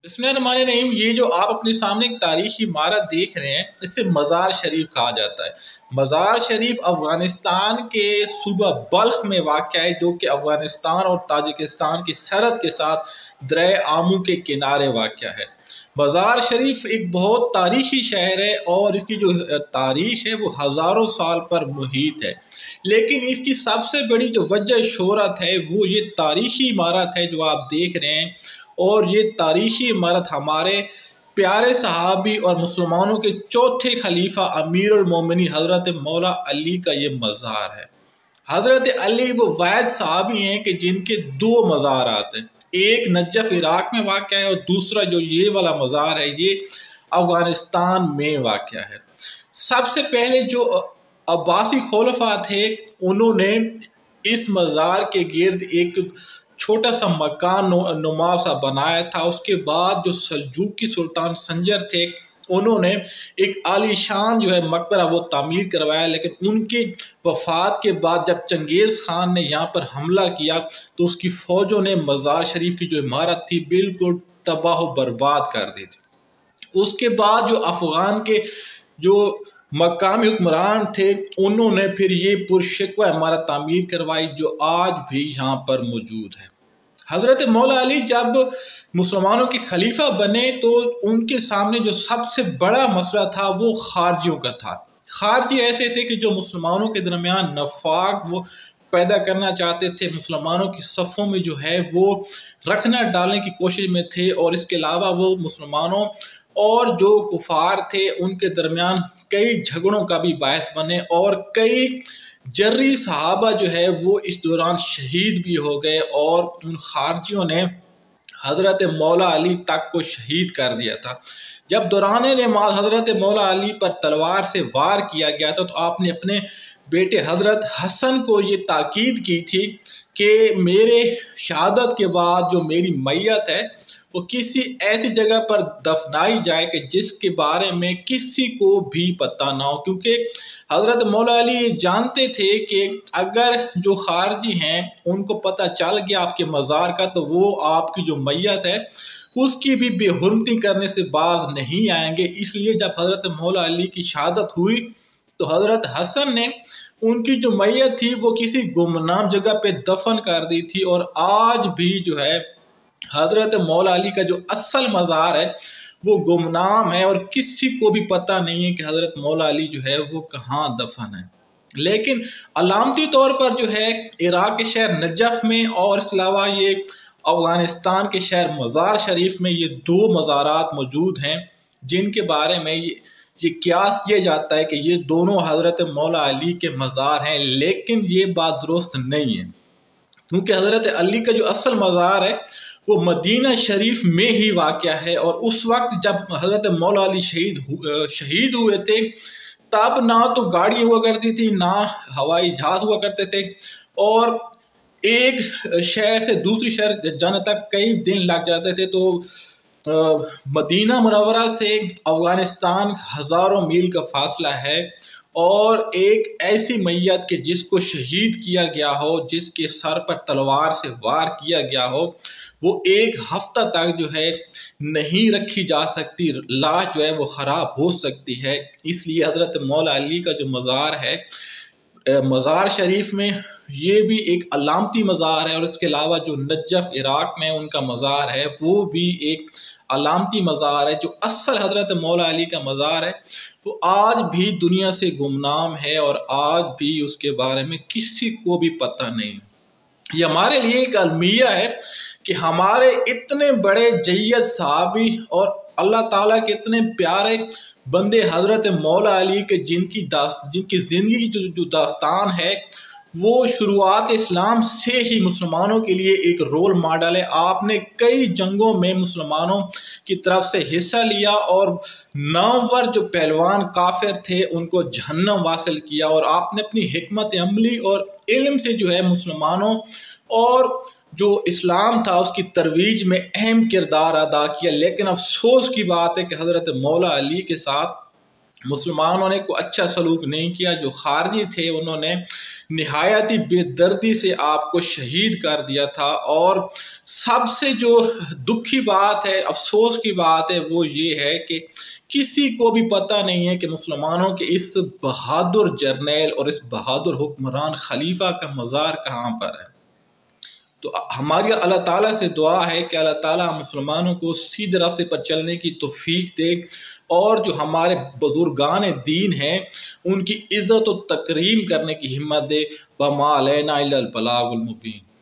बिस्मिल्लाहिर्रहमानिर्रहीम। ये जो आप अपने सामने एक तारीखी इमारत देख रहे हैं, इसे मज़ार शरीफ कहा जाता है। मज़ार शरीफ अफ़गानिस्तान के सूबा बल्ख में वाक़ है, जो कि अफ़गानिस्तान और ताजिकिस्तान की सरहद के साथ दरिया आमू के किनारे वाक़ है। मज़ार शरीफ एक बहुत तारीखी शहर है और इसकी जो तारीख है वो हज़ारों साल पर मुहित है। लेकिन इसकी सबसे बड़ी जो वजह शोहरत है वो ये तारीखी इमारत है जो आप देख रहे हैं। और ये तारीखी इमारत हमारे प्यारे सहाबी और मुसलमानों के चौथे खलीफा अमीरुल मोमिनीन हज़रत मौला अली का ये मज़ार है। हज़रत अली वो वाहिद सहाबी हैं कि जिनके दो मज़ार आते हैं, एक नजफ इराक में वाक़ है और दूसरा जो ये वाला मज़ार है ये अफ़गानिस्तान में वाक़ है। सबसे पहले जो अब्बासी खुलफा थे उन्होंने इस मज़ार के गिर्द एक छोटा सा मकान नुमा सा बनाया था। उसके बाद जो सल्जूकी सुल्तान संजर थे उन्होंने एक आलीशान जो है मकबरा वो तामीर करवाया। लेकिन उनके वफात के बाद जब चंगेज़ खान ने यहाँ पर हमला किया तो उसकी फ़ौजों ने मज़ार शरीफ की जो इमारत थी बिल्कुल तबाह बर्बाद कर दी थी। उसके बाद जो अफ़गान के जो मकामी हुक्मरान थे उन्होंने फिर ये पुरशिकवा इमारत तामीर करवाई जो आज भी यहाँ पर मौजूद है। हज़रत मौला अली जब मुसलमानों के खलीफा बने तो उनके सामने जो सबसे बड़ा मसला था वो खारजियों का था। खारजी ऐसे थे कि जो मुसलमानों के दरमियान नफाक वो पैदा करना चाहते थे, मुसलमानों की सफ़ों में जो है वो रखना डालने की कोशिश में थे। और इसके अलावा वो मुसलमानों और जो कुफार थे उनके दरमियान कई झगड़ों का भी बायस बने और कई जर्री सहाबा जो है वो इस दौरान शहीद भी हो गए और उन खारजियों ने हज़रत मौला अली तक को शहीद कर दिया था। जब दौरान नमाज हज़रत मौला अली पर तलवार से वार किया गया था तो आपने अपने बेटे हज़रत हसन को ये ताकीद की थी कि मेरे शहादत के बाद जो मेरी मैयत है वो किसी ऐसी जगह पर दफनाई जाए कि जिसके बारे में किसी को भी पता ना हो, क्योंकि हज़रत मौला अली ये जानते थे कि अगर जो खारजी हैं उनको पता चल गया आपके मज़ार का तो वो आपकी जो मैयत है उसकी भी बेहुरमती करने से बाज नहीं आएंगे। इसलिए जब हज़रत मौला अली की शहादत हुई तो हज़रत हसन ने उनकी जो मैयत थी वो किसी गुमनाम जगह पे दफन कर दी थी। और आज भी जो है हज़रत मौला अली का जो असल मज़ार है वो गुमनाम है और किसी को भी पता नहीं है कि हज़रत मौला अली जो है वो कहाँ दफन है। लेकिन अलामती तौर पर जो है इराक के शहर नजफ में और इसके अलावा ये अफ़गानिस्तान के शहर मज़ार शरीफ में ये दो मज़ारात मौजूद हैं जिनके बारे में ये क्यास किया जाता है कि ये दोनों हज़रत मौला अली के मज़ार हैं। लेकिन ये बात दुरुस्त नहीं है, क्योंकि हज़रत अली का जो असल मज़ार है वो मदीना शरीफ में ही वाक़या है। और उस वक्त जब हज़रत मौला अली शहीद हुए थे तब ना तो गाड़ी हुआ करती थी ना हवाई जहाज़ हुआ करते थे और एक शहर से दूसरी शहर जाने तक कई दिन लग जाते थे। तो मदीना मुनव्वरा से अफ़गानिस्तान हज़ारों मील का फासला है और एक ऐसी मैयत के जिसको शहीद किया गया हो, जिसके सर पर तलवार से वार किया गया हो, वो एक हफ्ता तक जो है नहीं रखी जा सकती, लाश जो है वो ख़राब हो सकती है। इसलिए हज़रत मौला अली का जो मज़ार है मज़ार शरीफ में ये भी एक अलामती मज़ार है। और इसके अलावा जो नजफ इराक में उनका मज़ार है वो भी एक अलामती मज़ार है। जो असल हज़रत मौला अली का मज़ार है वो आज भी दुनिया से गुमनाम है और आज भी उसके बारे में किसी को भी पता नहीं। ये हमारे लिए एक अलमिया है कि हमारे इतने बड़े जय्यद सहाबी और अल्लाह ताला के इतने प्यारे बंदे हज़रत मौला अली के जिनकी ज़िंदगी की जो दास्तान है वो शुरुआत इस्लाम से ही मुसलमानों के लिए एक रोल मॉडल है। आपने कई जंगों में मुसलमानों की तरफ से हिस्सा लिया और नामवर जो पहलवान काफिर थे उनको जहन्नम वासिल किया और आपने अपनी हिकमत अमली और इल्म से जो है मुसलमानों और जो इस्लाम था उसकी तरवीज में अहम किरदार अदा किया। लेकिन अफसोस की बात है कि हज़रत मौला अली के साथ مسلمانوں نے کوئی اچھا سلوک نہیں کیا، جو خارجی تھے انہوں نے نہایتی بے دردی سے آپ کو شہید کر دیا تھا۔ اور سب سے جو دکھی بات ہے، افسوس کی بات ہے، وہ یہ ہے کہ کسی کو بھی پتہ نہیں ہے کہ مسلمانوں کے اس بہادر جرنیل اور اس بہادر حکمران خلیفہ کا مزار کہاں پر ہے۔ تو ہماری اللہ تعالیٰ سے دعا ہے کہ اللہ تعالیٰ مسلمانوں کو سیدھے راستے پر چلنے کی توفیق دے، اور جو ہمارے بزرگان دین ہیں ان کی عزت و تکریم کرنے کی ہمت دے۔ وَمَا عَلَيْنَا إِلَّا الْبَلَاغُ الْمُبِينُ۔